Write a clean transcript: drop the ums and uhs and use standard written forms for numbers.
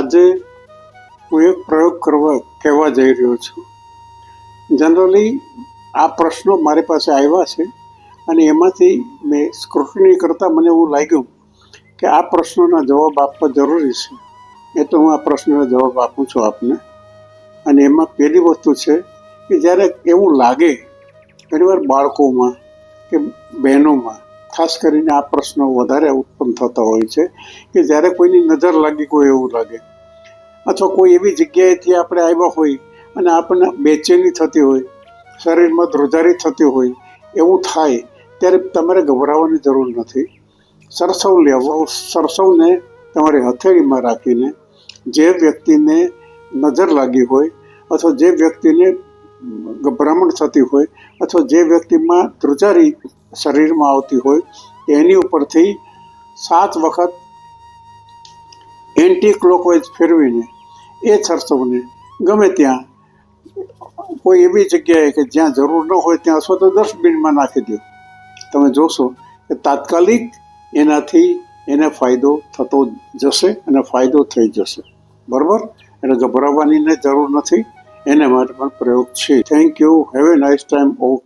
આજે હું એક પ્રયોગ કહેવા જઈ રહ્યો છું. જનરલી આ પ્રશ્નો મારી પાસે આવ્યા છે અને એમાંથી મેં સ્ક્રુટની કરતાં મને એવું લાગ્યું કે આ પ્રશ્નોના જવાબ આપવા જરૂરી છે, એટલે હું આ પ્રશ્નનો જવાબ આપું છું આપને. અને એમાં પહેલી વસ્તુ છે કે જ્યારે એવું લાગે, ઘણીવાર બાળકોમાં કે બહેનોમાં ખાસ કરીને આ પ્રશ્નો વધારે ઉત્પન્ન થતા હોય છે કે જ્યારે કોઈની નજર લાગી કોઈ એવું લાગે, અથવા કોઈ એવી જગ્યાએથી આપણે આવ્યા હોય અને આપણને બેચેની થતી હોય, શરીરમાં ધ્રુજારી થતી હોય, એવું થાય ત્યારે તમારે ગભરાવાની જરૂર નથી. સરસવ લેવો, સરસવને તમારી હથેળીમાં રાખીને જે વ્યક્તિને નજર લાગી હોય અથવા જે વ્યક્તિને ગભરામણ થતી હોય અથવા જે વ્યક્તિમાં ધ્રુજારી શરીરમાં આવતી હોય એની ઉપરથી 7 વખત એન્ટી ક્લોકવાઇઝ ફેરવીને એ સરસવને ગમે ત્યાં કોઈ એવી જગ્યાએ કે જ્યાં જરૂર ન હોય ત્યાં અથવા તો ડસ્ટબિનમાં નાખી દો. તમે જોશો કે તાત્કાલિક એનાથી એને ફાયદો થતો જશે અને ફાયદો થઈ જશે. બરાબર? એટલે ગભરાવાની જરૂર નથી. એના માટે પણ પ્રયોગ છે. Thank you. Have a nice time. Okay.